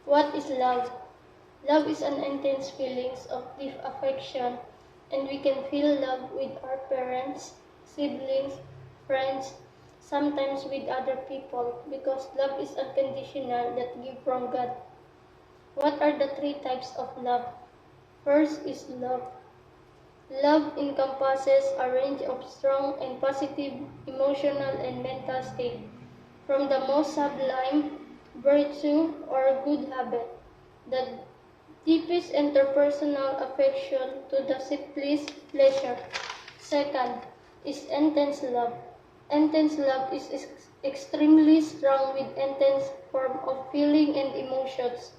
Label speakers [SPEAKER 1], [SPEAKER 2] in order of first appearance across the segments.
[SPEAKER 1] What is love? Love is an intense feeling of deep affection, and we can feel love with our parents, siblings, friends, sometimes with other people, because love is unconditional that gives from God. What are the three types of love? First is love. Love encompasses a range of strong and positive emotional and mental state, from the most sublime virtue or good habit, the deepest interpersonal affection, to the simplest pleasure. Second is intense love. Intense love is extremely strong with intense form of feeling and emotions.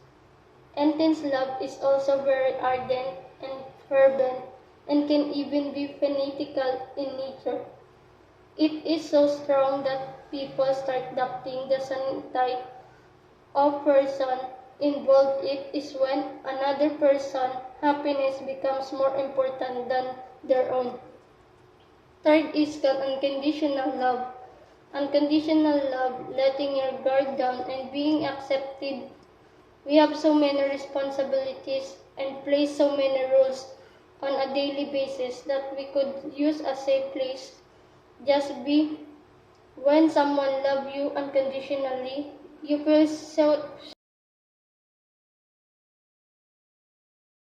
[SPEAKER 1] Intense love is also very ardent and fervent and can even be fanatical in nature. It is so strong that people start doubting the sanity of person involved. It is when another person's happiness becomes more important than their own. Third is unconditional love. Unconditional love, letting your guard down and being accepted. We have so many responsibilities and place so many rules on a daily basis that we could use a safe place. Just be. When someone loves you unconditionally, you feel so.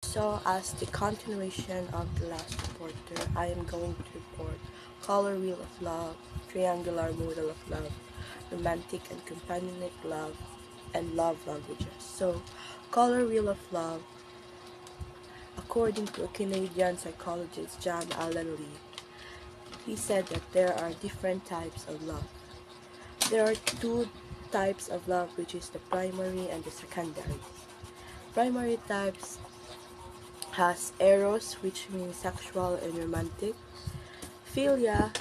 [SPEAKER 2] So, as the continuation of the last reporter, I am going to report color wheel of love, triangular model of love, romantic and companionate love, and love languages. So, color wheel of love, according to a Canadian psychologist, John Allen Lee, he said that there are different types of love. There are two types of love, which is the primary and the secondary. Primary types has eros, which means sexual and romantic, philia,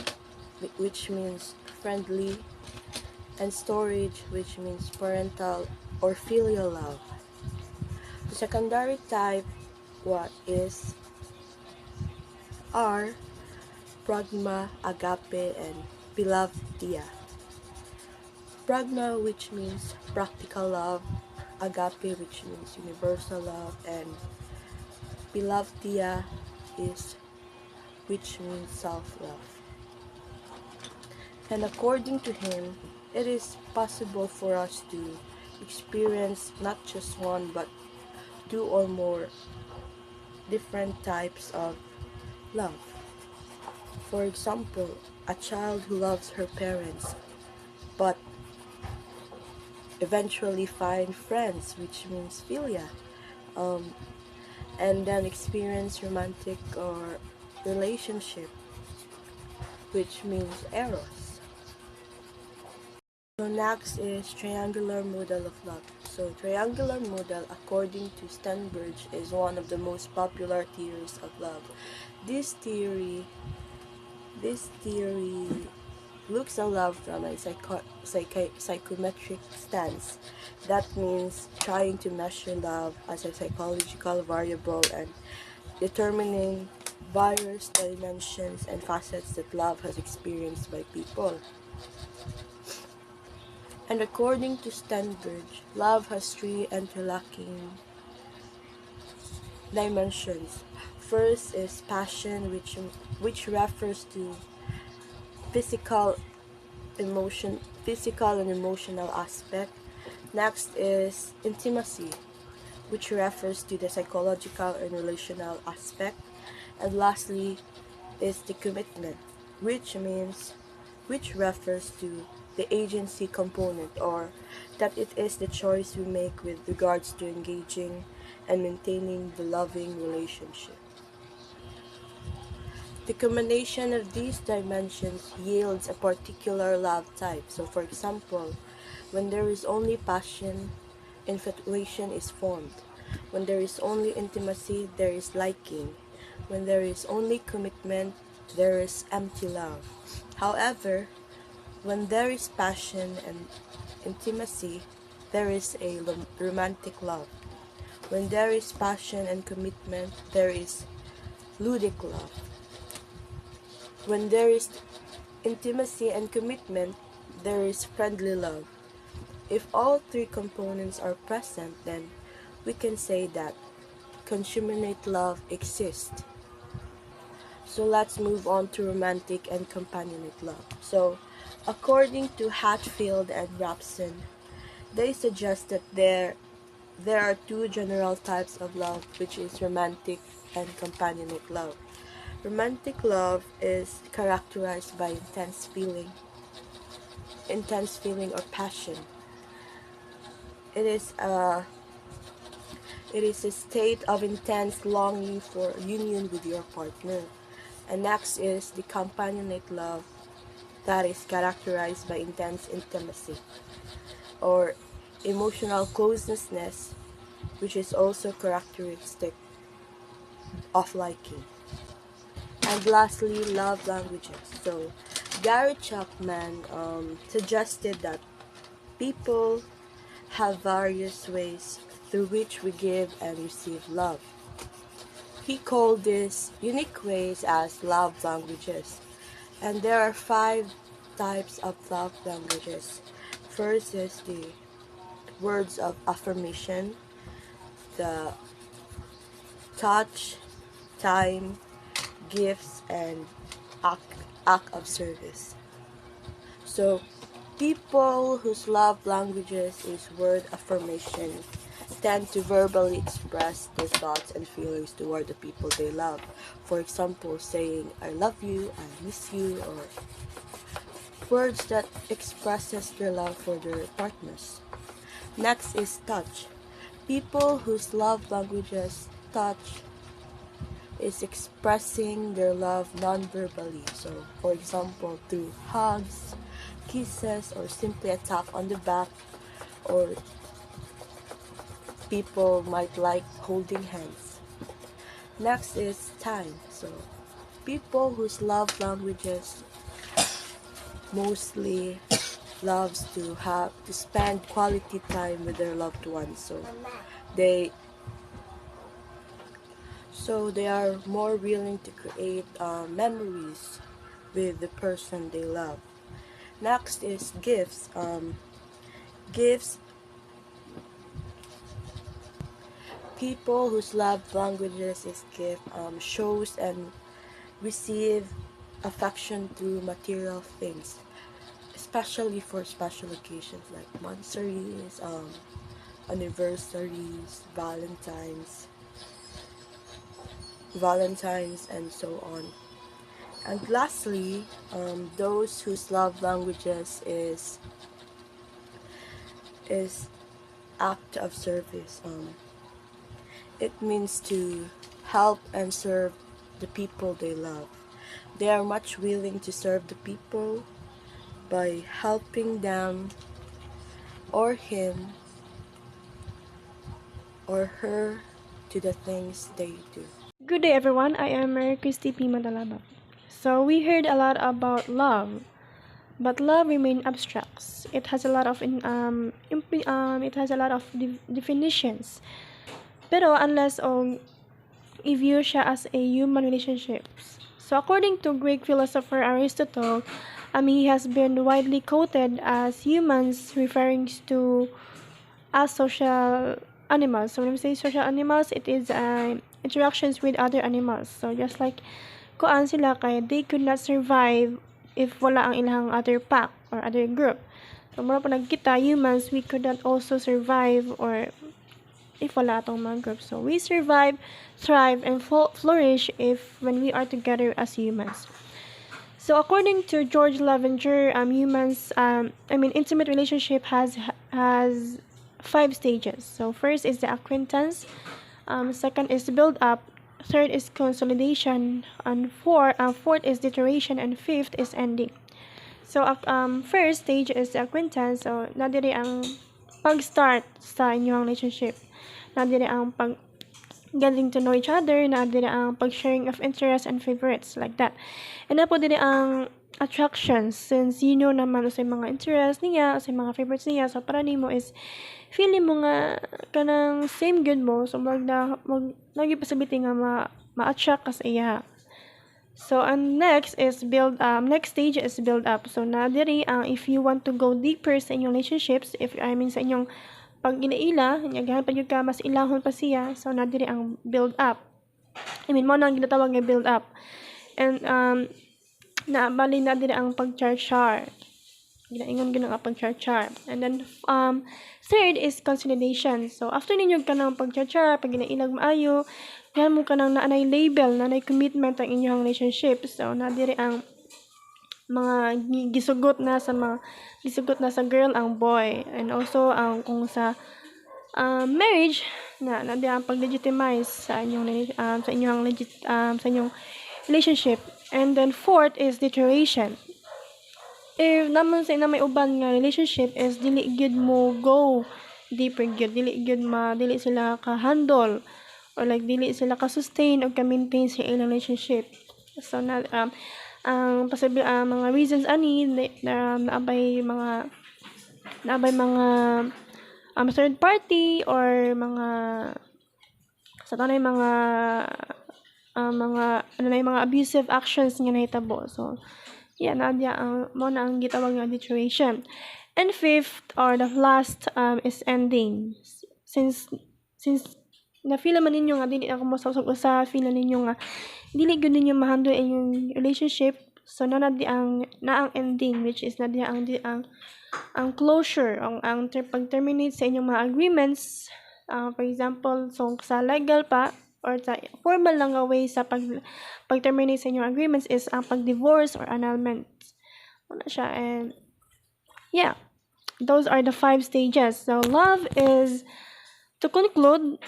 [SPEAKER 2] which means friendly, and storge, which means parental or filial love. The secondary type what is are pragma, agape, and philavdia. Pragma, which means practical love, agape, which means universal love, and philavdia is which means self-love. And according to him, it is possible for us to experience not just one but two or more different types of love. For example, a child who loves her parents but eventually find friends, which means philia, um, and then experience romantic or relationship, which means eros. So next is triangular model of love. So triangular model, according to Stenberg, is one of the most popular theories of love. This theory looks at love from a psychometric stance. That means trying to measure love as a psychological variable and determining various dimensions and facets that love has experienced by people. And according to Stenberg, love has three interlocking dimensions. First is passion, which refers to physical physical and emotional aspect. Next is intimacy, which refers to the psychological and relational aspect. And lastly is the commitment, which refers to the agency component, or that it is the choice we make with regards to engaging and maintaining the loving relationship. The combination of these dimensions yields a particular love type. So for example, when there is only passion, infatuation is formed. When there is only intimacy, there is liking. When there is only commitment, there is empty love. However, when there is passion and intimacy, there is a romantic love. When there is passion and commitment, there is ludic love. When there is intimacy and commitment, there is friendly love. If all three components are present, then we can say that consummate love exists. So let's move on to romantic and companionate love. So, according to Hatfield and Rapson, they suggest that there are two general types of love, which is romantic and companionate love. Romantic love is characterized by intense feeling or passion. It is a state of intense longing for union with your partner. And next is the companionate love that is characterized by intense intimacy or emotional closeness, which is also characteristic of liking. And lastly, love languages. So Gary Chapman suggested that people have various ways through which we give and receive love. He called these unique ways as love languages. And there are 5 types of love languages. First is the words of affirmation, the touch, time, gifts, and act of service. So, people whose love languages is word affirmation tend to verbally express their thoughts and feelings toward the people they love. For example, saying I love you, I miss you, or words that expresses their love for their partners. Next is touch. People whose love languages touch is expressing their love non-verbally. So, for example, through hugs, kisses, or simply a tap on the back, or people might like holding hands. Next is time. So, people whose love languages mostly loves to spend quality time with their loved ones. They they are more willing to create memories with the person they love. Next is gifts. Gifts. People whose love languages is gift shows and receive affection through material things, especially for special occasions like monthsaries, anniversaries, Valentine's, and so on. And lastly, those whose love languages is act of service. It means to help and serve the people they love. They are much willing to serve the people by helping them or him or her to the things they do.
[SPEAKER 3] Good day, everyone. I am Mary Christy P. Madalaba. So we heard a lot about love, but love remains abstract. It has a lot of definitions. Pero unless i-view siya as a human relationships. So according to Greek philosopher Aristotle, he has been widely quoted as humans referring to as social animals. So when we say social animals, it is interactions with other animals. So just like kuan sila kay they could not survive if wala ang ilang other pack or other group. So mura po nagkita humans, we could not also survive or if wala atong mga group. So we survive, thrive, and flourish if when we are together as humans. So according to George Lavenger, intimate relationship has 5 stages. So first is the acquaintance, second is build up, third is consolidation, and fourth is deterioration, and fifth is ending. So first stage is the acquaintance. So nadiri ang pag-start sa inyong relationship. Nadiri ang getting to know each other, nadiri ang pag-sharing of interests and favorites, like that. And na po diri ang attractions, since you know naman sa mga interests niya, sa mga favorites niya, so para nimo is feeling mo nga kanang same good mo, so lagi possibility nga ma-attract ka sa iya. So ang next stage is build up. So na diri if you want to go deeper sa inyong relationships, if I mean sa inyong pag ilaila, ganahan pa gyud ka mas ilahon pa siya, so na diri ang build up. I mean mo nang ginatawag nga build up. And naabali na diri ang pag-char-char. Ginaingon gyud ang pag-char-char. And then third is consolidation. So after ninyo ka ng pag-char-char, pag ginailag maayo, yan mo ka nang naanay label, naanay commitment ang inyong relationship. So na diri ang mga gisugot na sa girl ang boy, and also ang kung sa marriage na di ang pag-legitimize sa inyong sa inyong relationship. And then fourth is deterioration. If naman sa ina may uban nga relationship is dili gyud mo go deeper gyud, dili sila ka handle or like dili sila ka sustain o ka maintain sa ilang relationship. So na ang mga reasons ani naabay mga third party or mga sa tanay mga abusive actions nga nahitabo. So yeah, nadia mo na ang gitawag nga deterioration. And fifth or the last is ending. Since na feel man ninyo nga dili ako mo sa usa, feel ninyo nga dili gyud ninyo ma-handle inyong relationship, so na ang ending, which is ang closure, ang pag-terminate sa inyong mga agreements. For example, so sa legal pa or sa formal lang nga way sa pag-terminate sa inyong agreements is ang pag-divorce or annulment. Ano siya, and yeah, those are the 5 stages. So to conclude,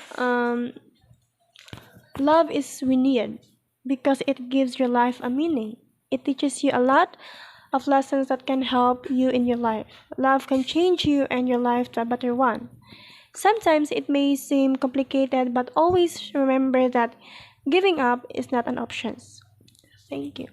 [SPEAKER 3] love is we need because it gives your life a meaning. It teaches you a lot of lessons that can help you in your life. Love can change you and your life to a better one. Sometimes it may seem complicated, but always remember that giving up is not an option. Thank you.